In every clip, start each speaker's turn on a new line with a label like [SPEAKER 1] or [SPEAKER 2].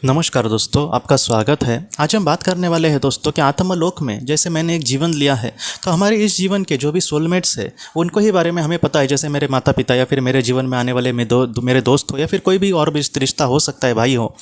[SPEAKER 1] नमस्कार दोस्तों, आपका स्वागत है। आज हम बात करने वाले हैं दोस्तों कि आत्मलोक में जैसे मैंने एक जीवन लिया है, तो हमारे इस जीवन के जो भी सोलमेट्स है उनको ही बारे में हमें पता है। जैसे मेरे माता पिता या फिर मेरे जीवन में आने वाले मेरे दोस्त हो या फिर कोई भी और भी रिश्ता हो सकता है, भाई हो।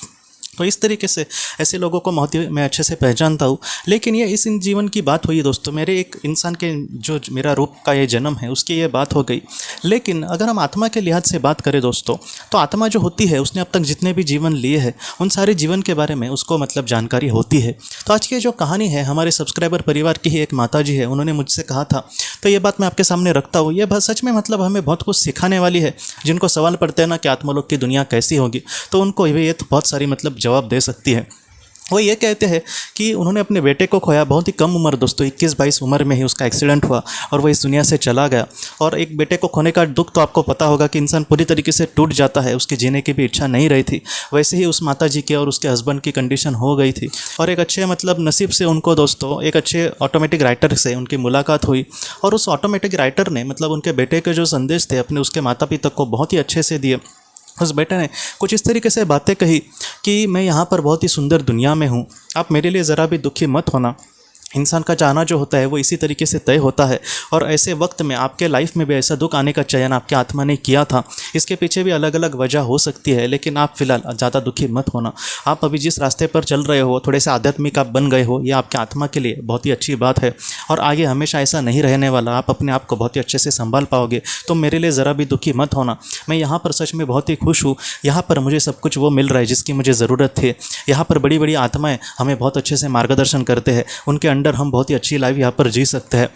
[SPEAKER 1] तो इस तरीके से ऐसे लोगों को बहुत ही मैं अच्छे से पहचानता हूँ। लेकिन ये इस जीवन की बात हुई दोस्तों, मेरे एक इंसान के जो मेरा रूप का ये जन्म है उसकी ये बात हो गई। लेकिन अगर हम आत्मा के लिहाज से बात करें दोस्तों, तो आत्मा जो होती है उसने अब तक जितने भी जीवन लिए हैं उन सारे जीवन के बारे में उसको मतलब जानकारी होती है। तो आज की जो कहानी है हमारे सब्सक्राइबर परिवार की ही एक माता जी है, उन्होंने मुझसे कहा था, तो ये बात मैं आपके सामने रखता हूँ। ये बात सच में मतलब हमें बहुत कुछ सिखाने वाली है। जिनको सवाल पड़ते हैं ना कि आत्मलोक की दुनिया कैसी होगी, तो उनको ये तो बहुत सारी मतलब जवाब दे सकती है। वो ये कहते हैं कि उन्होंने अपने बेटे को खोया बहुत ही कम उम्र दोस्तों, 21-22 उम्र में ही उसका एक्सीडेंट हुआ और वो इस दुनिया से चला गया। और एक बेटे को खोने का दुख तो आपको पता होगा कि इंसान पूरी तरीके से टूट जाता है, उसकी जीने की भी इच्छा नहीं रही थी। वैसे ही उस माता जी की और उसके हस्बैंड की कंडीशन हो गई थी। और एक अच्छे मतलब नसीब से उनको दोस्तों एक अच्छे ऑटोमेटिक राइटर से उनकी मुलाकात हुई। और उस ऑटोमेटिक राइटर ने मतलब उनके बेटे के जो संदेश थे अपने उसके माता पिता को बहुत ही अच्छे से दिए। उस बेटे ने कुछ इस तरीके से बातें कही कि मैं यहाँ पर बहुत ही सुंदर दुनिया में हूँ, आप मेरे लिए ज़रा भी दुखी मत होना। इंसान का चाहना जो होता है वो इसी तरीके से तय होता है। और ऐसे वक्त में आपके लाइफ में भी ऐसा दुख आने का चयन आपके आत्मा ने किया था। इसके पीछे भी अलग अलग वजह हो सकती है, लेकिन आप फिलहाल ज़्यादा दुखी मत होना। आप अभी जिस रास्ते पर चल रहे हो, थोड़े से आध्यात्मिक आप बन गए हो, ये आपके आत्मा के लिए बहुत ही अच्छी बात है। और आगे हमेशा ऐसा नहीं रहने वाला, आप अपने आप को बहुत ही अच्छे से संभाल पाओगे। तो मेरे लिए ज़रा भी दुखी मत होना। मैं यहाँ पर सच में बहुत ही खुश हूँ। यहाँ पर मुझे सब कुछ वो मिल रहा है जिसकी मुझे ज़रूरत थी। यहाँ पर बड़ी बड़ी आत्माएँ हमें बहुत अच्छे से मार्गदर्शन करते हैं, उनके अंडर हम बहुत ही अच्छी लाइफ यहाँ पर जी सकते हैं।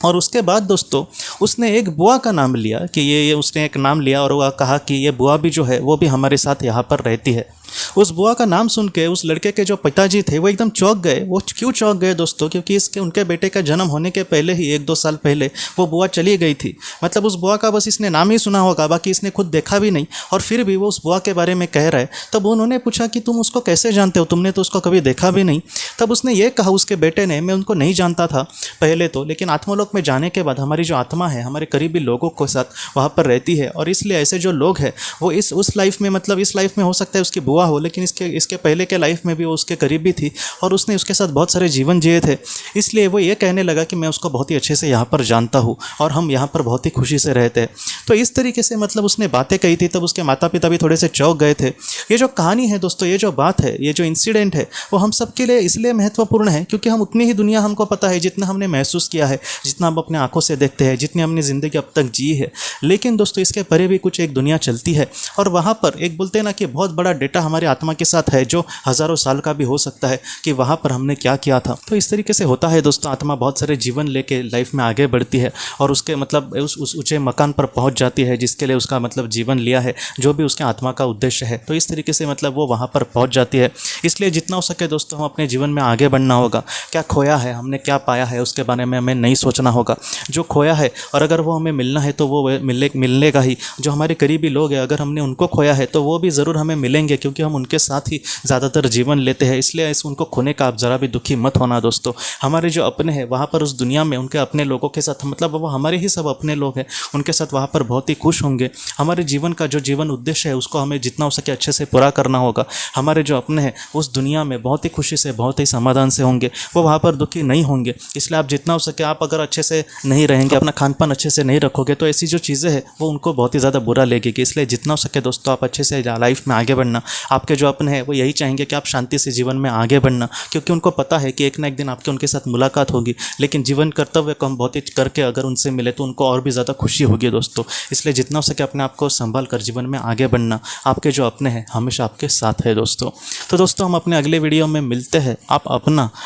[SPEAKER 1] और उसके बाद दोस्तों उसने एक बुआ का नाम लिया कि ये उसने एक नाम लिया और वह कहा कि ये बुआ भी जो है वो भी हमारे साथ यहाँ पर रहती है। उस बुआ का नाम सुन के उस लड़के के जो पिताजी थे वो एकदम चौंक गए। वो क्यों चौंक गए दोस्तों? क्योंकि उनके बेटे का जन्म होने के पहले ही 1-2 साल पहले वो बुआ चली गई थी। मतलब उस बुआ का बस इसने नाम ही सुना होगा, बाकी इसने खुद देखा भी नहीं। और फिर भी वो उस बुआ के बारे में कह रहा है। तब उन्होंने पूछा कि तुम उसको कैसे जानते हो, तुमने तो उसको कभी देखा भी नहीं। तब उसने ये कहा उसके बेटे ने, मैं उनको नहीं जानता था पहले तो, लेकिन आत्मलोक में जाने के बाद हमारी जो आत्मा है हमारे करीबी लोगों के साथ वहाँ पर रहती है। और इसलिए ऐसे जो लोग हैं वो उस लाइफ में मतलब इस लाइफ में हो सकता है उसकी बुआ हो, लेकिन इसके पहले के लाइफ में भी वो उसके करीबी थी और उसने उसके साथ बहुत सारे जीवन जिए थे। इसलिए वो ये कहने लगा कि मैं उसको बहुत ही अच्छे से यहाँ पर जानता हूँ और हम यहाँ पर बहुत ही खुशी से रहते हैं। तो इस तरीके से मतलब उसने बातें कही थी। तब उसके माता पिता भी थोड़े से चौंक गए थे। ये जो कहानी है दोस्तों, ये जो बात है, ये जो इंसिडेंट है, वो हम सब के लिए इसलिए महत्वपूर्ण है क्योंकि हम उतनी ही दुनिया हमको पता है जितना हमने महसूस किया है, जितना हम अपने आंखों से देखते हैं, जितनी हमने ज़िंदगी अब तक जी है। लेकिन दोस्तों इसके परे भी कुछ एक दुनिया चलती है और वहाँ पर एक बोलते हैं ना कि बहुत बड़ा डेटा हमारी आत्मा के साथ है जो हज़ारों साल का भी हो सकता है कि वहाँ पर हमने क्या किया था। तो इस तरीके से होता है दोस्तों, आत्मा बहुत सारे जीवन लेके लाइफ में आगे बढ़ती है और उसके मतलब उस ऊंचे मकान पर पहुँच जाती है जिसके लिए उसका मतलब जीवन लिया है, जो भी उसके आत्मा का उद्देश्य है। तो इस तरीके से मतलब वो वहाँ पर पहुँच जाती है। इसलिए जितना हो सके दोस्तों हम अपने जीवन में आगे बढ़ना होगा। क्या खोया है, हमने क्या पाया है, उसके बारे में हमें नहीं सोचना होगा। जो खोया है और अगर वो हमें मिलना है तो वो मिलेगा ही। जो हमारे करीबी लोग हैं अगर हमने उनको खोया है तो वो भी ज़रूर हमें मिलेंगे, क्योंकि हम उनके साथ ही ज़्यादातर जीवन लेते हैं। इसलिए उनको खोने का आप ज़रा भी दुखी मत होना दोस्तों। हमारे जो अपने हैं वहाँ पर उस दुनिया में उनके अपने लोगों के साथ मतलब वो हमारे ही सब अपने लोग हैं, उनके साथ वहाँ पर बहुत ही खुश होंगे। हमारे जीवन का जो जीवन उद्देश्य है उसको हमें जितना हो सके अच्छे से पूरा करना होगा। हमारे जो अपने हैं उस दुनिया में बहुत ही खुशी से बहुत ही समाधान से होंगे, वो वहाँ पर दुखी नहीं होंगे। इसलिए आप जितना हो सके, आप अगर अच्छे से नहीं रहेंगे, अपना खान पान अच्छे से नहीं रखोगे, तो ऐसी जो चीज़ें हैं वो उनको बहुत ही ज़्यादा बुरा लगेगी। इसलिए जितना हो सके दोस्तों आप अच्छे से लाइफ में आगे बढ़ना। आपके जो अपने हैं वो यही चाहेंगे कि आप शांति से जीवन में आगे बढ़ना, क्योंकि उनको पता है कि एक ना एक दिन आपके उनके साथ मुलाकात होगी। लेकिन जीवन कर्तव्य को हम बहुत ही करके अगर उनसे मिले तो उनको और भी ज़्यादा खुशी होगी दोस्तों। इसलिए जितना हो सके अपने आप को संभाल कर जीवन में आगे बढ़ना। आपके जो अपने हैं हमेशा आपके साथ है दोस्तों। तो दोस्तों हम अपने अगले वीडियो में मिलते हैं। आप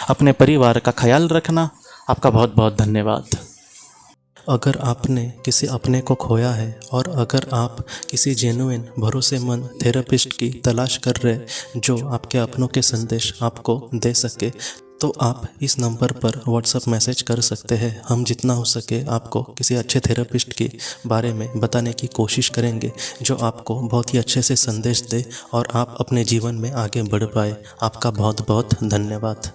[SPEAKER 1] अपने परिवार का ख्याल रखना। आपका बहुत बहुत धन्यवाद। अगर आपने किसी अपने को खोया है और अगर आप किसी जेन्युइन भरोसेमंद थेरेपिस्ट की तलाश कर रहे जो आपके अपनों के संदेश आपको दे सके, तो आप इस नंबर पर व्हाट्सएप मैसेज कर सकते हैं। हम जितना हो सके आपको किसी अच्छे थेरेपिस्ट के बारे में बताने की कोशिश करेंगे जो आपको बहुत ही अच्छे से संदेश दे और आप अपने जीवन में आगे बढ़ पाए। आपका बहुत बहुत धन्यवाद।